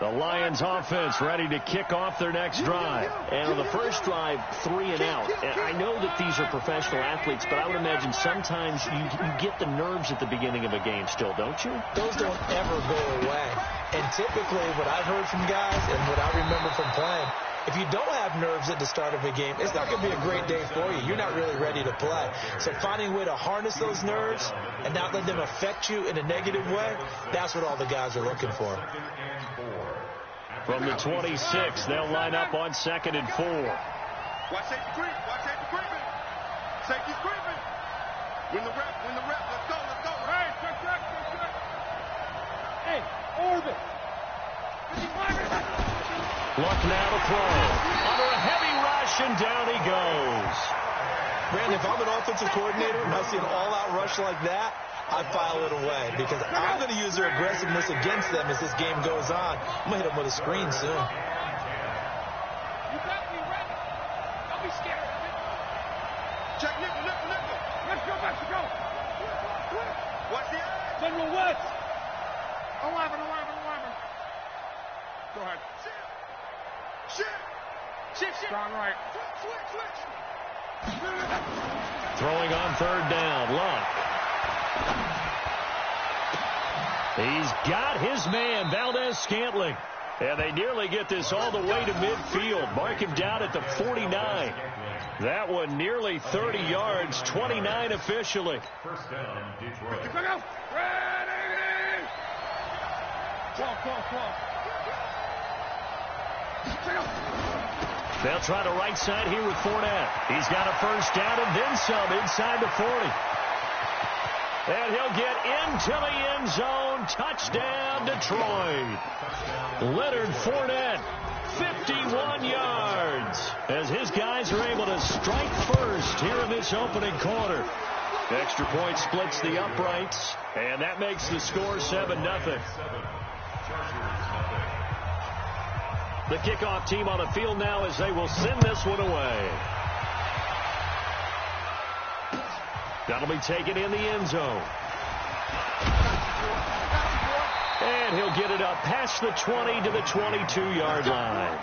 The Lions offense ready to kick off their next drive. And on the first drive, 3 and out. And I know that these are professional athletes, but I would imagine sometimes you get the nerves at the beginning of a game still, don't you? Those don't ever go away. And typically what I've heard from guys and what I remember from playing, if you don't have nerves at the start of a game, it's not going to be a great day for you. You're not really ready to play. So finding a way to harness those nerves and not let them affect you in a negative way, that's what all the guys are looking for. From the 26, they'll line up on 2nd and 4. Watch safety creep. Watch safety creeping. Safety's creeping. Win the rep. Let's go. Hey, check. Hey, orbit. Luck now to throw. Under a heavy rush, and down he goes. Brandon, if I'm an offensive coordinator and I see an all-out rush like that, I file it away because I'm going to use their aggressiveness against them as this game goes on. I'm going to hit them with a screen soon. You got me ready. Don't be scared. Check nickel. Let's go. Watch the eye. General West. 11. Go ahead. Shift. Strong right. Switch. Throwing on 3rd down, Luck. He's got his man, Valdez-Scantling. And they nearly get this all the way to midfield. Mark him down at the 49. That one nearly 30 yards, 29 officially. First down, Detroit. Ready! Clock. They'll try the right side here with Fournette. He's got a first down and then some inside the 40. And he'll get into the end zone. Touchdown, Detroit. Leonard Fournette, 51 yards. As his guys are able to strike first here in this opening quarter. Extra point splits the uprights. And that makes the score 7-0. The kickoff team on the field now as they will send this one away. That'll be taken in the end zone. And he'll get it up past the 20 to the 22-yard line.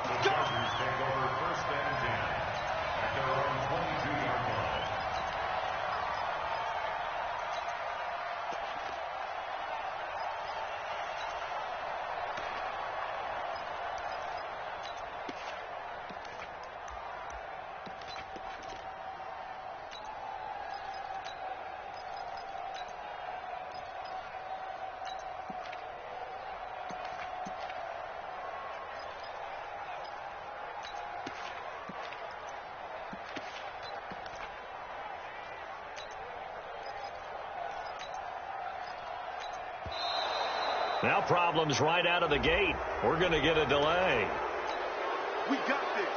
Now problems right out of the gate. We're going to get a delay. We got this.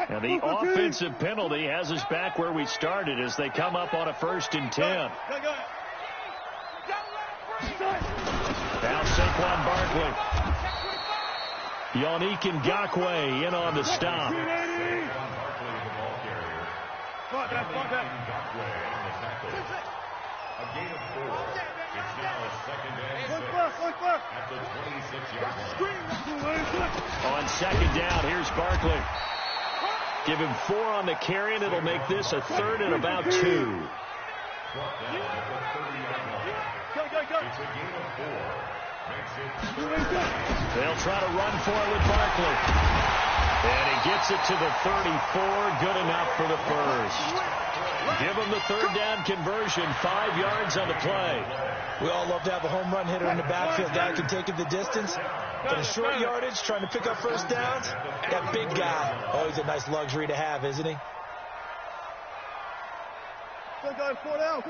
And the offensive penalty has us back where we started as they come up on a 1st and 10. Now Saquon Barkley. Yannick Ngakoue in on the stop. A gain of 4. It's now a 2nd and 6 at the 26-yard line. On 2nd down, here's Barkley. Give him 4 on the carry, and it'll make this a 3rd and about 2. Brought down at the 30-yard line. It's a gain of 4. Makes it 3rd. They'll try to run for it with Barkley. And he gets it to the 34. Good enough for the first. Give him the 3rd down conversion. 5 yards on the play. We all love to have a home run hitter in the backfield. Guy can take it the distance. But in short yardage, trying to pick up first downs, that big guy, always a nice luxury to have, isn't he? Four down.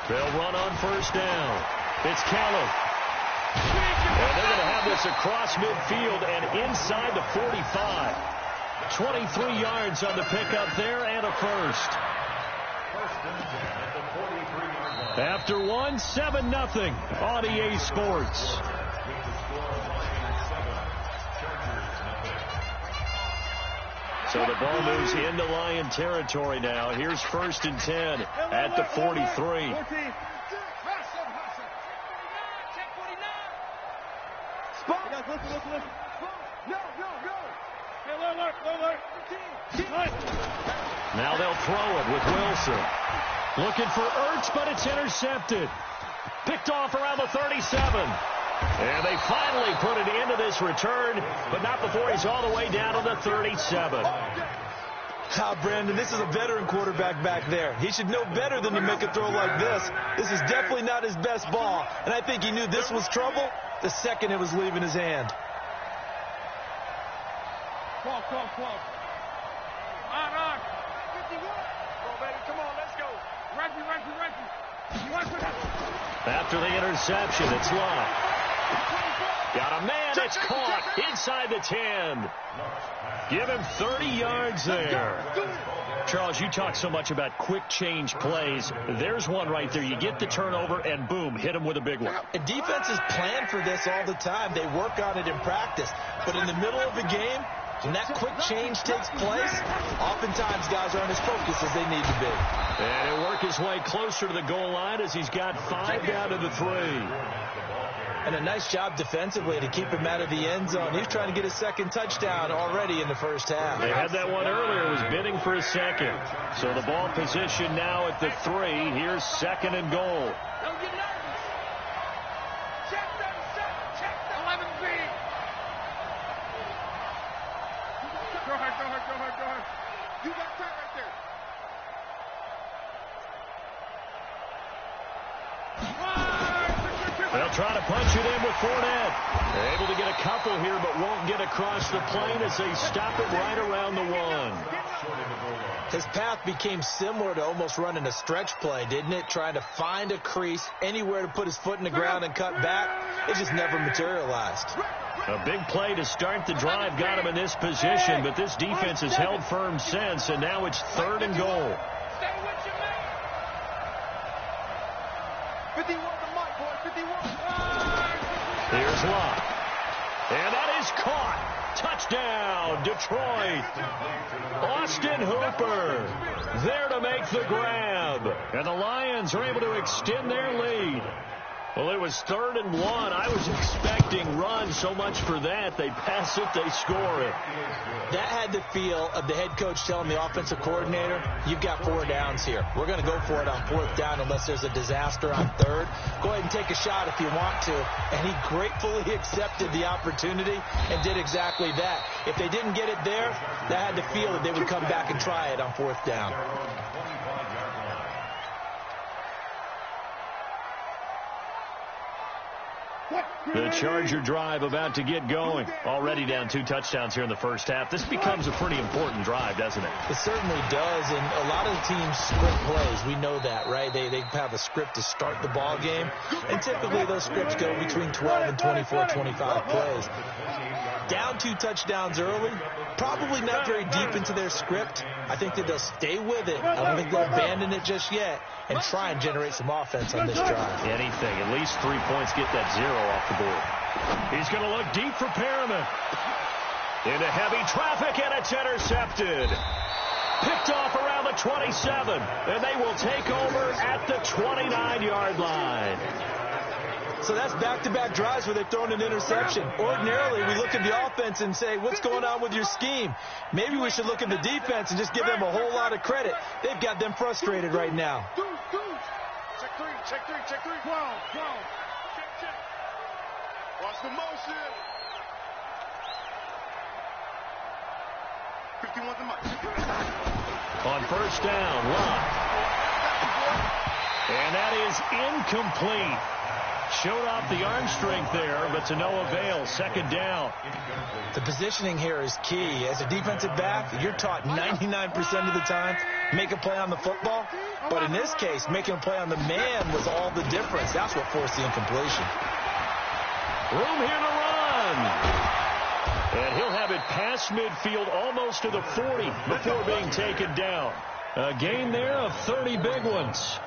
They'll run on 1st down. It's Kelly. And they're going to have this across midfield and inside the 45. 23 yards on the pickup there and a first. After one, 7-0 on EA Sports. So the ball moves into Lion territory now. Here's 1st and 10 at the 43. Now they'll throw it with Wilson. Looking for Ertz, but it's intercepted. Picked off around the 37. And they finally put it into this return, but not before he's all the way down to the 37. Brandon, this is a veteran quarterback back there. He should know better than to make a throw like this. This is definitely not his best ball, and I think he knew this was trouble the second it was leaving his hand. On. 51. Go, baby. Come on, let's go. Reggie. After the interception, it's Love. Got a man, it's caught inside the 10. Give him 30 yards there. Charles, you talk so much about quick change plays. There's one right there. You get the turnover, and boom, hit him with a big one. And defenses plan for this all the time. They work on it in practice. But in the middle of the game, when that quick change takes place, oftentimes guys aren't as focused as they need to be. And he'll work his way closer to the goal line as he's got 5 down to the 3. And a nice job defensively to keep him out of the end zone. He's trying to get his 2nd touchdown already in the first half. They had that one earlier. Was bidding for a 2nd. So the ball position now at the 3. Here's 2nd and goal. Check 11B. Go ahead. You got that right there. They'll try to punch it in with Fournette. They're able to get a couple here, but won't get across the plane as they stop it right around the 1. His path became similar to almost running a stretch play, didn't it? Trying to find a crease, anywhere to put his foot in the ground and cut back. It just never materialized. A big play to start the drive got him in this position, but this defense has held firm since, and now it's 3rd and goal. Stay with your man. 51 to Mike, boy. 51. Here's Locke. And that is caught. Touchdown, Detroit. Austin Hooper there to make the grab. And the Lions are able to extend their lead. Well, it was 3rd and 1. I was expecting run, so much for that. They pass it, they score it. That had the feel of the head coach telling the offensive coordinator, you've got 4 downs here. We're going to go for it on 4th down unless there's a disaster on 3rd. Go ahead and take a shot if you want to. And he gratefully accepted the opportunity and did exactly that. If they didn't get it there, that had the feel that they would come back and try it on 4th down. The Charger drive about to get going. Already down 2 touchdowns here in the first half. This becomes a pretty important drive, doesn't it? It certainly does, and a lot of the teams script plays. We know that, right? They have a script to start the ball game, and typically those scripts go between 12 and 24, 25 plays. Down 2 touchdowns early, probably not very deep into their script. I think that they'll stay with it. I don't think they'll abandon it just yet and try and generate some offense on this drive. Anything. At least 3 points, get that 0 off the board. He's going to look deep for Perriman. Into heavy traffic, and it's intercepted. Picked off around the 27, and they will take over at the 29-yard line. So that's back-to-back drives where they've thrown an interception. Ordinarily, we look at the offense and say, what's going on with your scheme? Maybe we should look at the defense and just give them a whole lot of credit. They've got them frustrated right now. Check 3. 12. Check. Watch the motion. 51 to Mike. On 1st down, Locke. And that is incomplete. Showed off the arm strength there, but to no avail. 2nd down. The positioning here is key. As a defensive back, you're taught 99% of the time, make a play on the football. But in this case, making a play on the man was all the difference. That's what forced the incompletion. Room here to run. And he'll have it past midfield almost to the 40 before being taken down. A gain there of 30 big ones.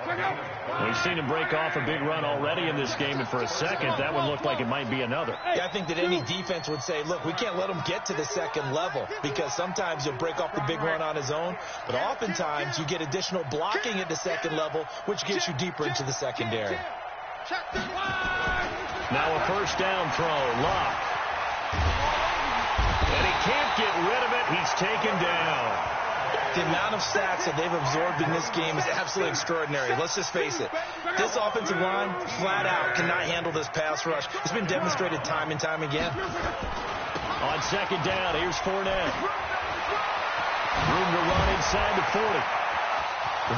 We've seen him break off a big run already in this game, and for a second, that one looked like it might be another. Yeah, I think that any defense would say, look, we can't let him get to the second level, because sometimes he'll break off the big run on his own, but oftentimes you get additional blocking at the second level, which gets you deeper into the secondary. Now a first down throw, Locke. And he can't get rid of it. He's taken down. The amount of sacks that they've absorbed in this game is absolutely extraordinary. Let's just face it. This offensive line, flat out, cannot handle this pass rush. It's been demonstrated time and time again. On second down, here's Fournette. Room to run inside the 40.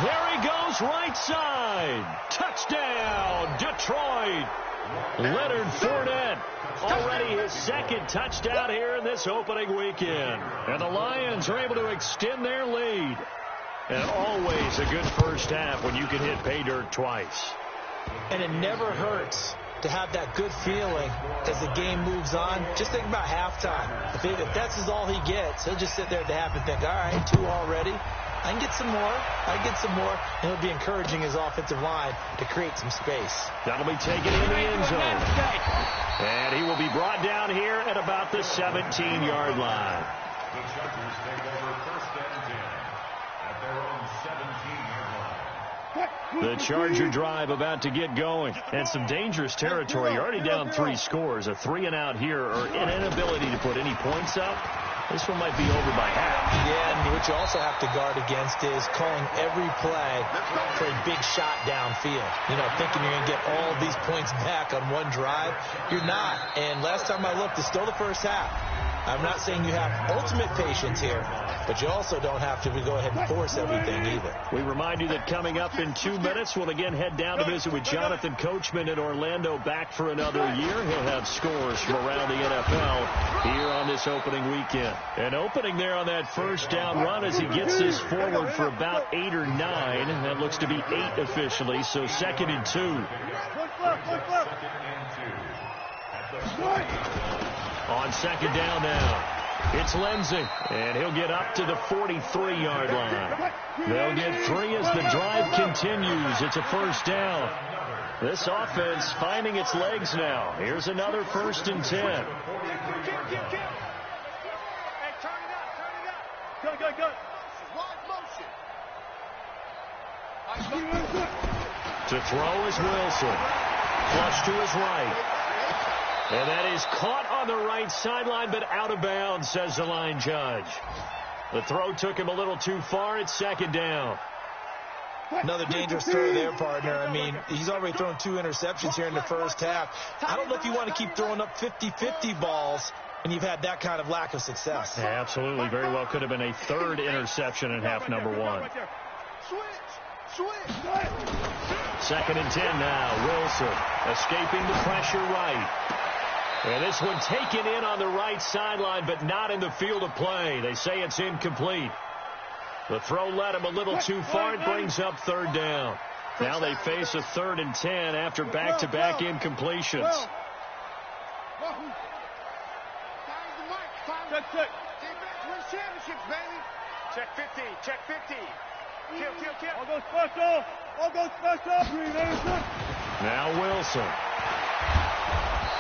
There he goes, right side. Touchdown, Detroit. Leonard Fournette, already his second touchdown here in this opening weekend. And the Lions are able to extend their lead. And always a good first half when you can hit pay dirt twice. And it never hurts to have that good feeling as the game moves on. Just think about halftime. If that's all he gets, he'll just sit there at the half and think, all right, 2 already. I can get some more. I can get some more. And he'll be encouraging his offensive line to create some space. That'll be taken in the end zone. And he will be brought down here at about the 17-yard line. The Chargers take over first and 10 at their own 17-yard line. The Charger drive about to get going. And some dangerous territory. You're already down 3 scores. A 3-and-out here, or an inability to put any points up. This one might be over by half. Yeah, and what you also have to guard against is calling every play for a big shot downfield. You know, thinking you're going to get all these points back on one drive. You're not. And last time I looked, it's still the first half. I'm not saying you have ultimate patience here, but you also don't have to go ahead and force everything either. We remind you that coming up in 2 minutes, we'll again head down to visit with Jonathan Coachman in Orlando, back for another year. He'll have scores from around the NFL here on this opening weekend. An opening there on that first down run as he gets this forward for about 8 or 9. That looks to be 8 officially, so 2nd and 2. On second down now, it's Lindsey, and he'll get up to the 43-yard line. They'll get 3 as the drive continues. It's a first down. This offense finding its legs now. Here's another 1st and 10. To throw is Wilson. Flush to his right. And that is caught on the right sideline, but out of bounds, says the line judge. The throw took him a little too far. It's 2nd down. Another dangerous throw there, partner. I mean, he's already thrown 2 interceptions here in the first half. I don't know if you want to keep throwing up 50-50 balls when you've had that kind of lack of success. Yeah, absolutely. Very well could have been a 3rd interception in half number 1. 2nd and 10 now. Wilson escaping the pressure right. And this one taken in on the right sideline, but not in the field of play. They say it's incomplete. The throw led him a little too far. It brings up 3rd down. Now they face a 3rd and 10 after back-to-back incompletions. Check 50. Check 50. Kill. All goes special. Now Wilson.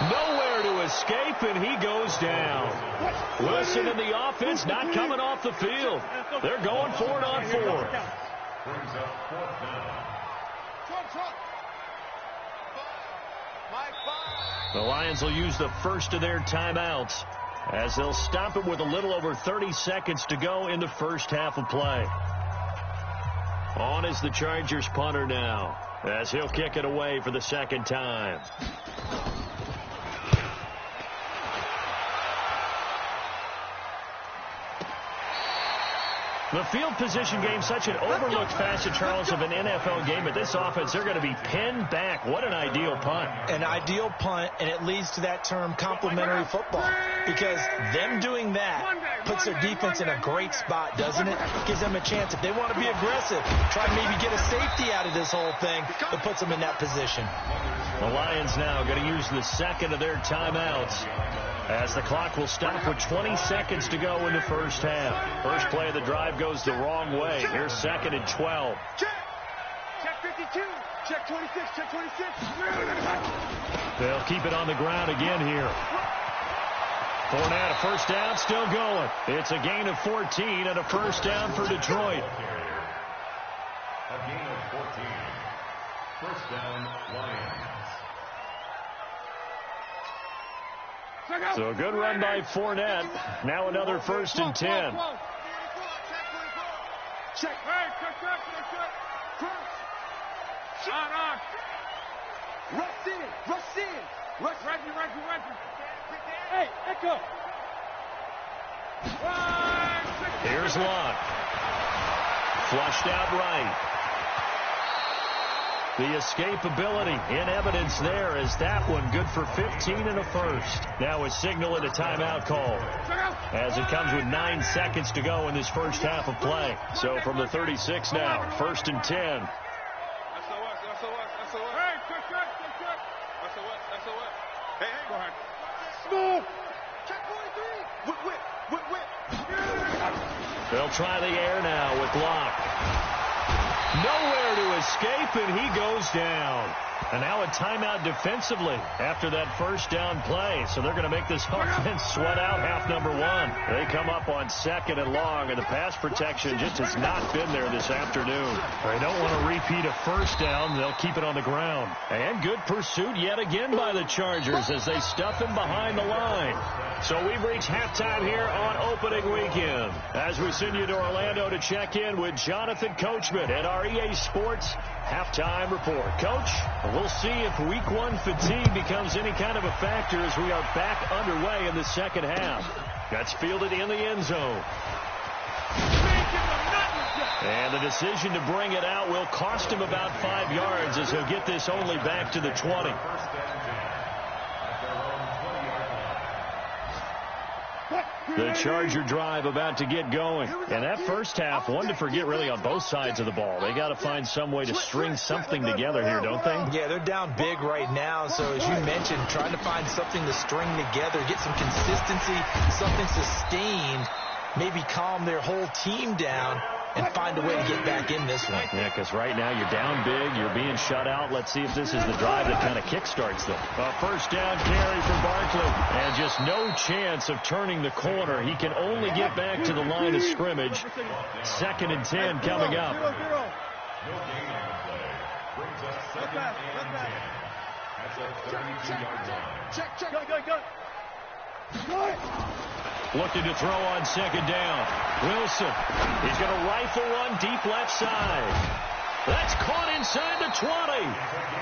Nowhere to escape, and he goes down. Wilson and the offense not coming off the field. They're going for it on 4th. Brings up 4th down. The Lions will use the first of their timeouts as they'll stop it with a little over 30 seconds to go in the first half of play. On is the Chargers punter now as he'll kick it away for the 2nd time. The field position game, such an overlooked facet, Charles, of an NFL game. But this offense, they're going to be pinned back. What an ideal punt. An ideal punt, and it leads to that term complementary football. Because them doing that puts their defense in a great spot, doesn't it? Gives them a chance. If they want to be aggressive, try to maybe get a safety out of this whole thing, it puts them in that position. The Lions now going to use the 2nd of their timeouts as the clock will stop with 20 seconds to go in the first half. First play of the drive goes the wrong way. Here's 2nd and 12. Check 52. 22. Check 26. Check 26. They'll keep it on the ground again here. Fournette, a first down, still going. It's a gain of 14 and a first down for Detroit. A gain of 14. First down, Lions. So a good run by Fournette. Now another first and 10. Check. Hey, check. Cross. On. Rush in. Reggie. Hey, Echo. Here's Lott. Flushed out right. The escapability in evidence there as that one good for 15 and a first. Now a signal and a timeout call as it comes with 9 seconds to go in this first half of play. So from the 36 now, first and 10. SOS. Hey, check. SOS. Hey, go ahead. Smooth. Check 43. Whip. They'll try the air now with Locke. Nowhere to escape, and he goes down. And now a timeout defensively after that first down play. So they're going to make this offense sweat out half number one. They come up on second and long, and the pass protection just has not been there this afternoon. They don't want to repeat a first down. They'll keep it on the ground. And good pursuit yet again by the Chargers as they stuff him behind the line. So we've reached halftime here on opening weekend as we send you to Orlando to check in with Jonathan Coachman at our EA Sports halftime report. Coach, we'll see if week one fatigue becomes any kind of a factor as we are back underway in the second half. That's fielded in the end zone. And the decision to bring it out will cost him about 5 yards as he'll get this only back to the 20. The Charger drive about to get going. And that first half, one to forget really on both sides of the ball. They got to find some way to string something together here, don't they? Yeah, they're down big right now. So as you mentioned, trying to find something to string together, get some consistency, something sustained, maybe calm their whole team down and find a way to get back in this one. Yeah, because right now you're down big, you're being shut out. Let's see if this is the drive that kind of kickstarts them. A first down carry for Barkley, and just no chance of turning the corner. He can only get back to the line of scrimmage. Second and 10 coming up. No gain on the play. Brings up second and 10. That's a 32-yard line. Check. Go. Looking to throw on second down. Wilson. He's going to rifle one deep left side. That's caught inside the 20.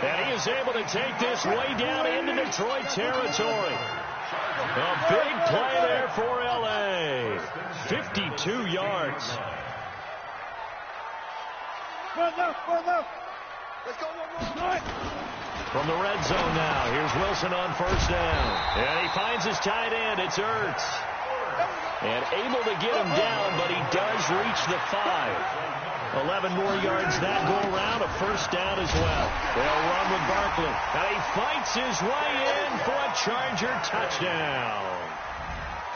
And he is able to take this way down into Detroit territory. A big play there for L.A. 52 yards. Let's go. From the red zone now, here's Wilson on first down. And he finds his tight end. It's Ertz. And able to get him down, but he does reach the 5. 11 more yards that go around, a first down as well. They'll run with Barkley. And he fights his way in for a Charger touchdown.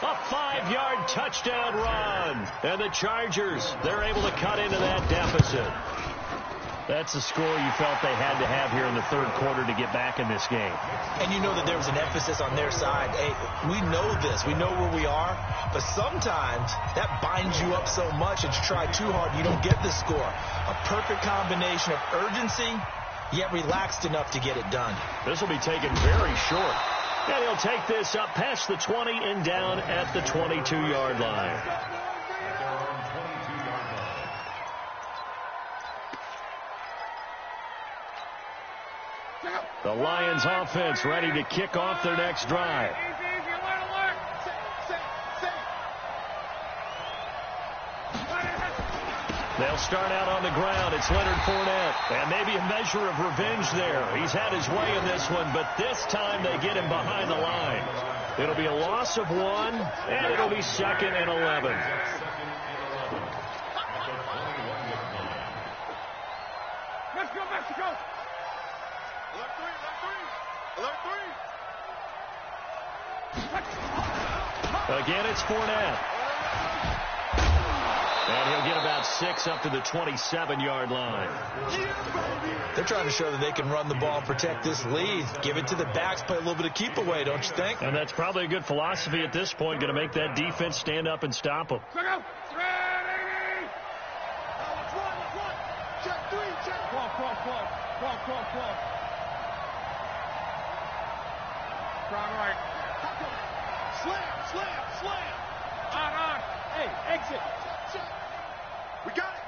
A 5-yard touchdown run. And the Chargers, they're able to cut into that deficit. That's the score you felt they had to have here in the third quarter to get back in this game. And you know that there was an emphasis on their side. Hey, we know this. We know where we are. But sometimes that binds you up so much that you try too hard, you don't get the score. A perfect combination of urgency, yet relaxed enough to get it done. This will be taken very short. And he'll take this up past the 20 and down at the 22-yard line. The Lions offense ready to kick off their next drive. They'll start out on the ground. It's Leonard Fournette. And maybe a measure of revenge there. He's had his way in this one, but this time they get him behind the line. It'll be a loss of 1, and it'll be second and 11. Let's go, Mexico! Alert 3. Again, it's Fournette. And he'll get about 6 up to the 27-yard line. They're trying to show that they can run the ball and protect this lead. Give it to the backs, play a little bit of keep away, don't you think? And that's probably a good philosophy at this point, going to make that defense stand up and stop them. Let's run. Check 3, check. Cross. Cross right. Slam. On. Hey, exit. Check. We got it.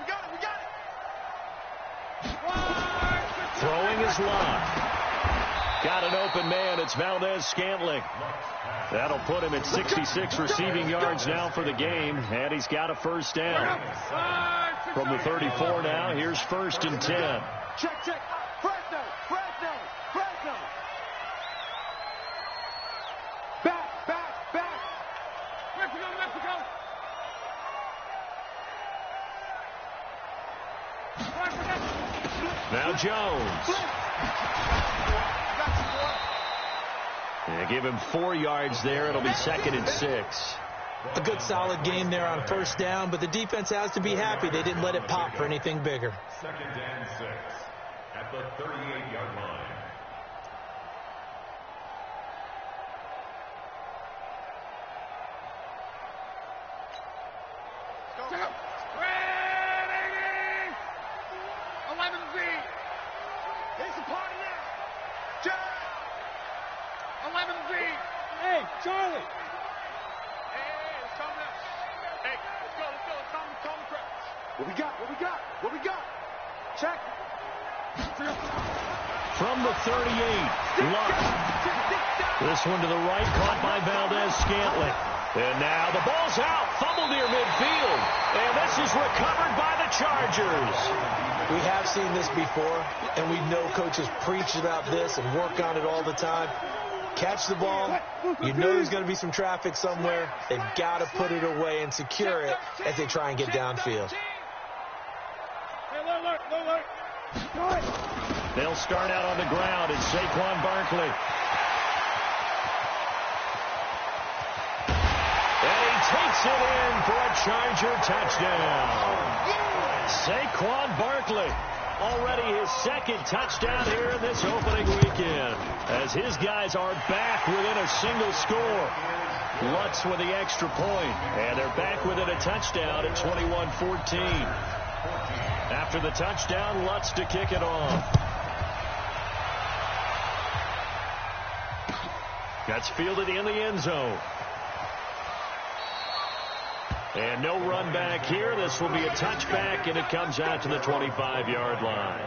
Throwing is Locke. Got an open man. It's Valdez-Scantling. That'll put him at 66 receiving yards now for the game, and he's got a first down. From the 34 now, here's 1st and 10. Check. Fresno. Back. Mexico. Now Jones. Give him 4 yards there. It'll be 2nd and 6. A good solid game there on first down, but the defense has to be happy they didn't let it pop for anything bigger. 2nd and 6 at the 38-yard line. Hey, Charlie. Hey, let's calm down. Hey, let's go. Calm the crowd. What we got? Check. From the 38, Luck. This one to the right, caught by Valdez-Scantling. And now the ball's out, fumbled near midfield. And this is recovered by the Chargers. We have seen this before, and we know coaches preach about this and work on it all the time. Catch the ball. You know there's going to be some traffic somewhere. They've got to put it away and secure it as they try and get downfield. They'll start out on the ground. It's Saquon Barkley. And he takes it in for a Charger touchdown. Saquon Barkley. Already his 2nd touchdown here in this opening weekend, as his guys are back within a single score. Lutz with the extra point, and they're back within a touchdown at 21-14. After the touchdown, Lutz to kick it off. That's fielded in the end zone. And no run back here. This will be a touchback, and it comes out to the 25-yard line.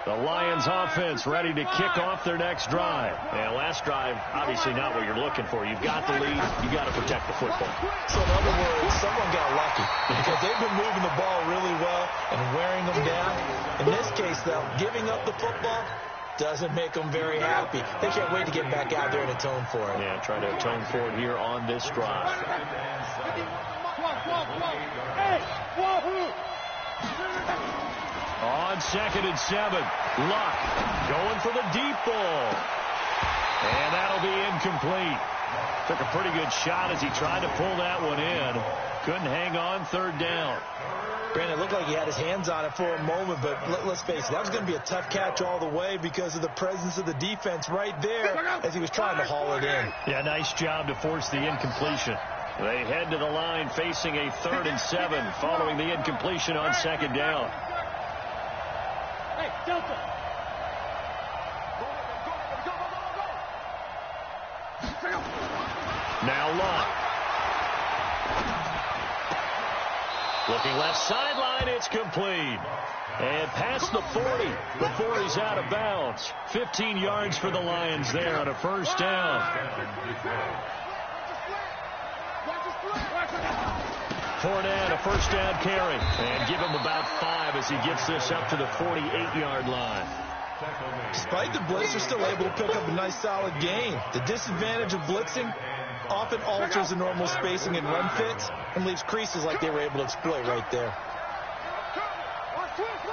The Lions offense ready to kick off their next drive. And last drive, obviously not what you're looking for. You've got the lead. You've got to protect the football. So in other words, someone got lucky because they've been moving the ball really well and wearing them down. In this case, though, giving up the football doesn't make them very happy. They can't wait to get back out there and atone for it. Yeah, trying to atone for it here on this drive. Hey, wahoo! On 2nd and 7, Luck going for the deep ball. And that'll be incomplete. Took a pretty good shot as he tried to pull that one in. Couldn't hang on 3rd down. Brandon, it looked like he had his hands on it for a moment, but let's face it, that was going to be a tough catch all the way because of the presence of the defense right there as he was trying to haul it in. Yeah, nice job to force the incompletion. They head to the line facing a 3rd and 7 following the incompletion on 2nd down. Hey, Delta. Now Luck. Looking left sideline, it's complete. And past the 40 before he's out of bounds. 15 yards for the Lions there on a first down. Fournette, a first down carry. And give him about 5 as he gets this up to the 48-yard line. Despite the blitz, they're still able to pick up a nice solid gain. The disadvantage of blitzing, often alters the normal spacing and run fits and leaves creases like they were able to exploit right there.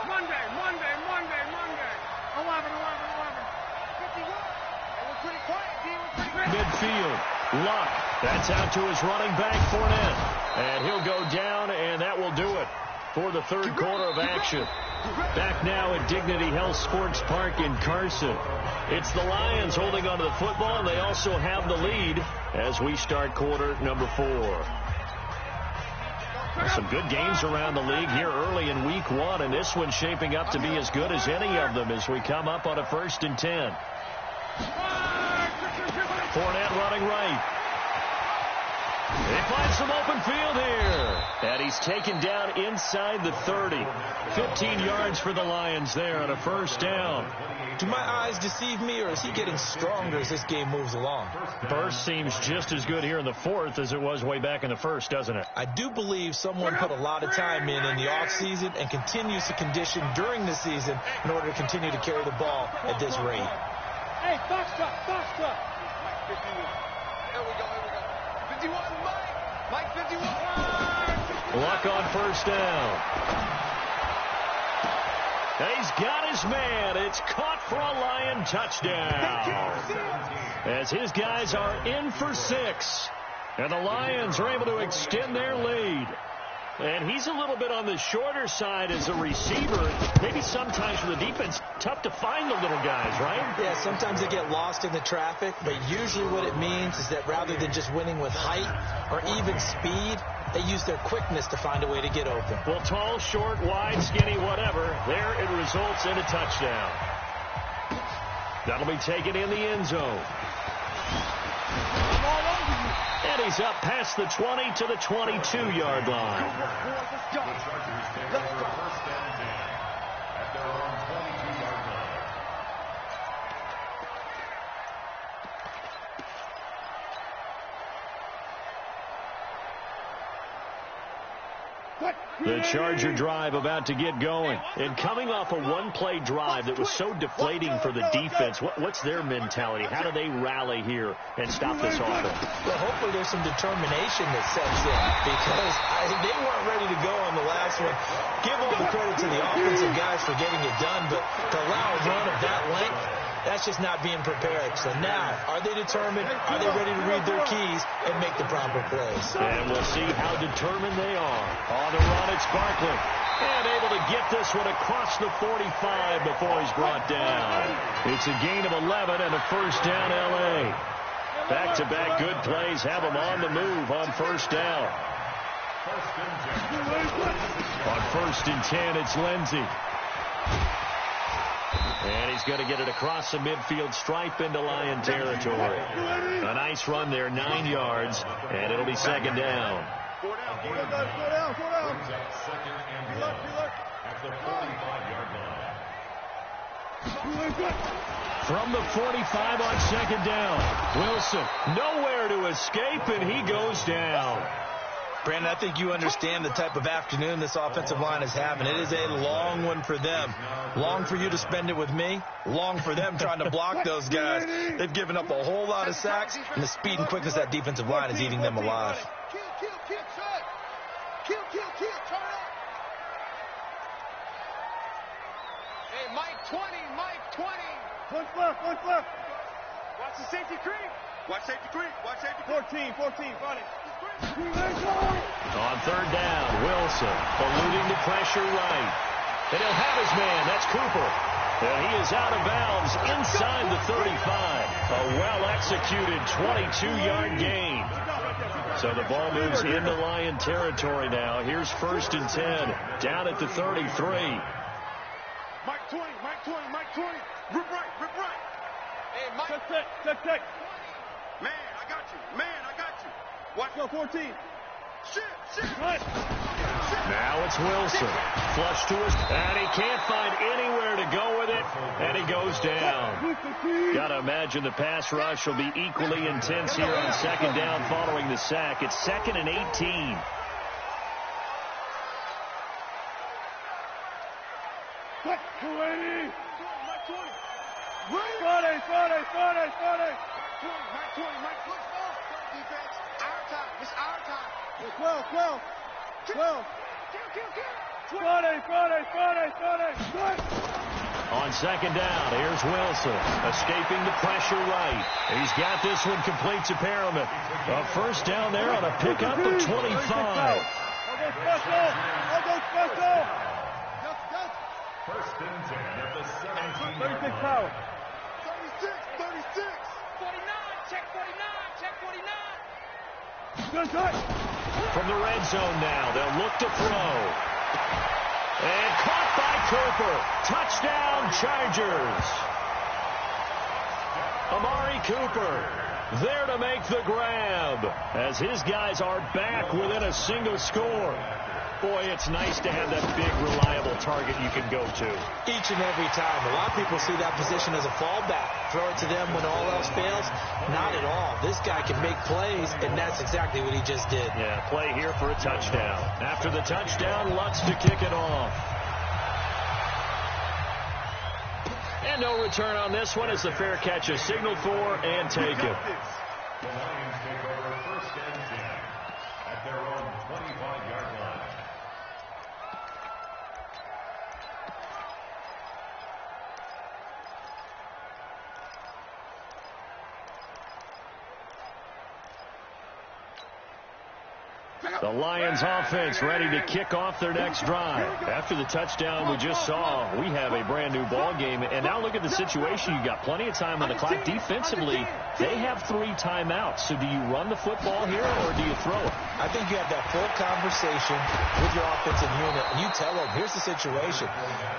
Monday. 11. Midfield. Luck. That's out to his running back, Fournette. And he'll go down, and that will do it for the third quarter of action. Back now at Dignity Health Sports Park in Carson. It's the Lions holding onto the football, and they also have the lead as we start quarter number 4. Some good games around the league here early in week 1, and this one's shaping up to be as good as any of them as we come up on a 1st and 10. Fournette running right. They find some open field here. And he's taken down inside the 30. 15 yards for the Lions there on a 1st down. Do my eyes deceive me, or is he getting stronger as this game moves along? Burst seems just as good here in the 4th as it was way back in the 1st, doesn't it? I do believe someone put a lot of time in the offseason and continues to condition during the season in order to continue to carry the ball at this rate. Hey, box truck. Here we go. 51, Mike 51. Luck on 1st down. He's got his man. It's caught for a Lion touchdown. As his guys are in for 6. And the Lions are able to extend their lead. And he's a little bit on the shorter side as a receiver. Maybe sometimes for the defense, tough to find the little guys, right? Yeah, sometimes they get lost in the traffic, but usually what it means is that rather than just winning with height or even speed, they use their quickness to find a way to get open. Well, tall, short, wide, skinny, whatever, there it results in a touchdown. That'll be taken in the end zone. And he's up past the 20 to the 22-yard line. The Chargers take over 1st and 10 at their own 22-yard line. The Charger drive about to get going. And coming off a one-play drive that was so deflating for the defense, what's their mentality? How do they rally here and stop this offense? Well, hopefully there's some determination that sets in, because they weren't ready to go on the last one. Give all the credit to the offensive guys for getting it done, but to allow a run of that length, that's just not being prepared. So now, are they determined? Are they ready to read their keys and make the proper plays? And we'll see how determined they are. On the run, it's Barkley. And able to get this one across the 45 before he's brought down. It's a gain of 11 and a 1st down, L.A. Back-to-back good plays have them on the move on 1st down. On 1st and 10, it's Lindsey. And he's going to get it across the midfield stripe into Lion territory. A nice run there, 9 yards, and it'll be 2nd down. Four down. At the 45-yard line. From the 45 on 2nd down. Wilson, nowhere to escape, and he goes down. Brandon, I think you understand the type of afternoon this offensive line is having. It is a long one for them. Long for you to spend it with me. Long for them trying to block those guys. They've given up a whole lot of sacks, and the speed and quickness of that defensive line is eating them alive. Kill, turn up. Hey, Mike 20. 1 left. Watch the safety creep. Watch safety creep. 14, funny. On 3rd down, Wilson eluding the pressure right. And he'll have his man. That's Cooper. And he is out of bounds inside the 35. A well-executed 22-yard gain. So the ball moves into Lion territory now. Here's 1st and 10. Down at the 33. Mike 20. Rip right. Hey, Mike. Check. Man, I got you. Watch. Go 14. Shit. Right. Now it's Wilson. Flush to his, and he can't find anywhere to go with it, and he goes down. Gotta imagine the pass rush will be equally intense here on 2nd down following the sack. It's 2nd and 18. What? 280. Friday. 20, Mike, let's go. defense. Our time. It's our time. 12. On second down, here's Wilson, escaping the pressure right. He's got this one complete to Perriman. A first down there on a pickup of 25. I'll go special. First and 10 at the 17-yard 36 line. power. 36. 49, check 49. Good. From the red zone now, they'll look to throw. And caught by Cooper. Touchdown, Chargers. Amari Cooper there to make the grab as his guys are back within a single score. Boy, it's nice to have that big, reliable target you can go to. Each and every time. A lot of people see that position as a fallback. Throw it to them when all else fails. Not at all. This guy can make plays, and that's exactly what he just did. Yeah, play here for a touchdown. After the touchdown, Lutz to kick it off. And no return on this one as the fair catch is signaled for and taken. The Lions take over first and 10 at their own 25-yard line. The Lions offense ready to kick off their next drive. After the touchdown we just saw, we have a brand new ball game. And now look at the situation. You got plenty of time on the clock. Defensively, they have 3 timeouts. So do you run the football here or do you throw it? I think you have that full conversation with your offensive unit, and you tell them, here's the situation.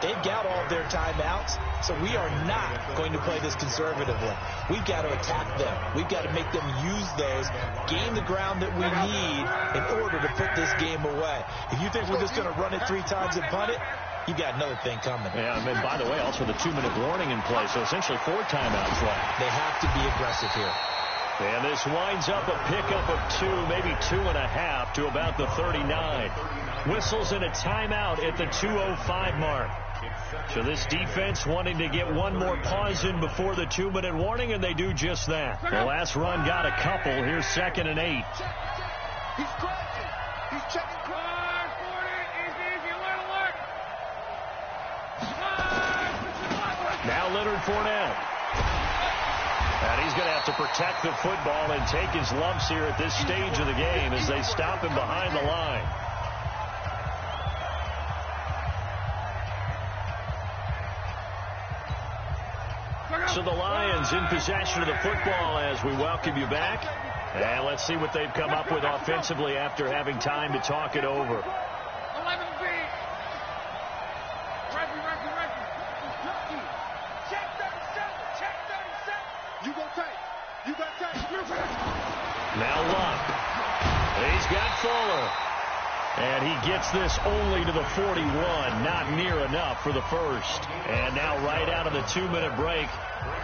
They've got all of their timeouts, so we are not going to play this conservatively. We've got to attack them. We've got to make them use those, gain the ground that we need in order to put this game away. If you think we're just going to run it 3 times and punt it, you got another thing coming. Yeah, and by the way, also the 2-minute warning in play, so essentially 4 timeouts left. They have to be aggressive here. And this winds up a pickup of 2, maybe 2.5 to about the 39. Whistles and a timeout at the 2:05 mark. So this defense wanting to get one more pause in before the 2-minute warning, and they do just that. The last run got a couple. Here's 2nd and 8. He's crashing. He's checking. 40, easy, let it work. Now Leonard Fournette. And he's going to have to protect the football and take his lumps here at this stage of the game as they stop him behind the line. So the Lions in possession of the football as we welcome you back. And let's see what they've come up with offensively after having time to talk it over. 11 feet. Reggie. Check 37. You go tight. You got tight. Now Luck. He's got Fuller. And he gets this only to the 41. Not near enough for the first. And now right out of the 2-minute break,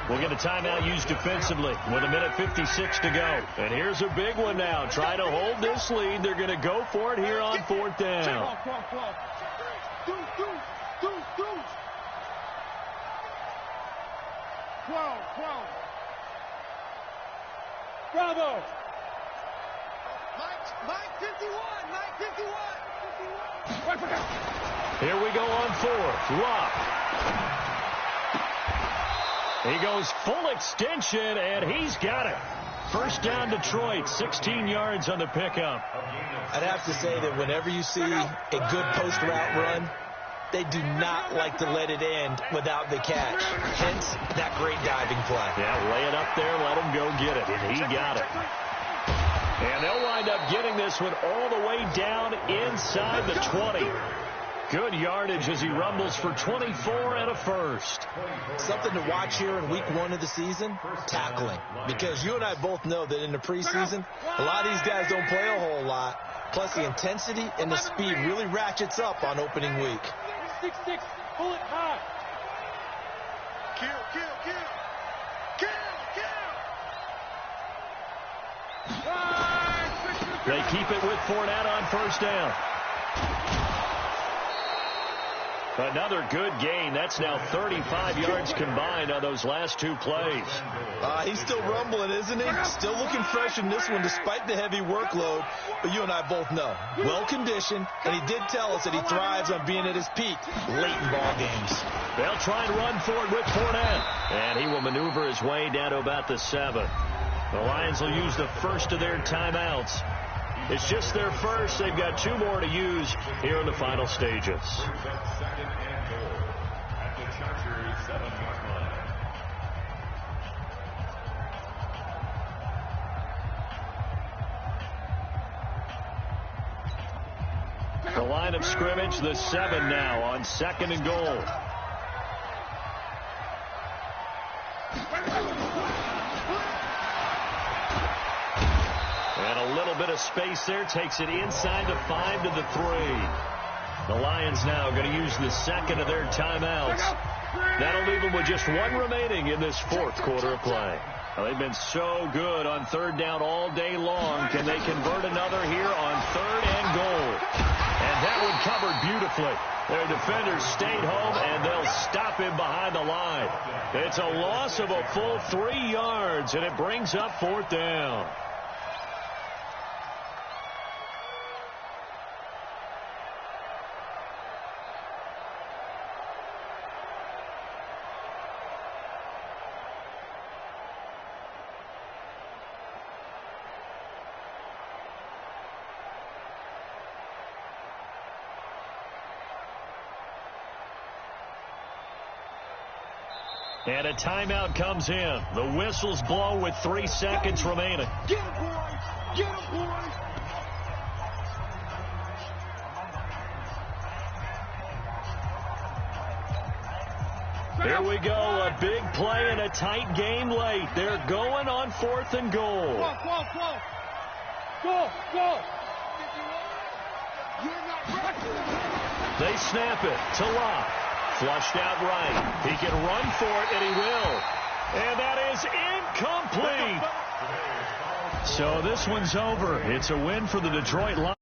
we'll get a timeout used defensively with 1:56 to go. And here's a big one now. Trying to hold this lead. They're going to go for it here on 4th down. Bravo. Mike 51. Here we go on 4th. Luck. He goes full extension, and he's got it. First down Detroit, 16 yards on the pickup. I'd have to say that whenever you see a good post route run, they do not like to let it end without the catch. Hence, that great diving play. Yeah, lay it up there, let him go get it, and he got it. And they'll wind up getting this one all the way down inside the 20. Good yardage as he rumbles for 24 and a first. Something to watch here in week 1 of the season, tackling. Because you and I both know that in the preseason, a lot of these guys don't play a whole lot. Plus the intensity and the speed really ratchets up on opening week. 6'6", bullet high. Kill. They keep it with Fournette on first down. Another good gain. That's now 35 yards combined on those last two plays. He's still rumbling, isn't he? Still looking fresh in this one despite the heavy workload. But you and I both know, well-conditioned, and he did tell us that he thrives on being at his peak late in ball games. They'll try and run for it with Fournette. And he will maneuver his way down to about the 7. The Lions will use the first of their timeouts. It's just their first. They've got 2 more to use here in the final stages. Second and goal at the Chargers 7-yard line. The line of scrimmage, the 7 now on 2nd and goal. And a little bit of space there takes it inside the 5 to the 3. The Lions now going to use the second of their timeouts. That'll leave them with just 1 remaining in this 4th quarter of play. Well, they've been so good on 3rd down all day long. Can they convert another here on 3rd and goal? And that one covered beautifully. Their defenders stayed home, and they'll stop him behind the line. It's a loss of a full 3 yards, and it brings up 4th down. And a timeout comes in. The whistles blow with 3 seconds remaining. Get him, boys! Get him, boys! Here we go. A big play and a tight game late. They're going on 4th and goal. Go! They snap it to Locke. Flushed out right. He can run for it, and he will. And that is incomplete. So this one's over. It's a win for the Detroit Lions.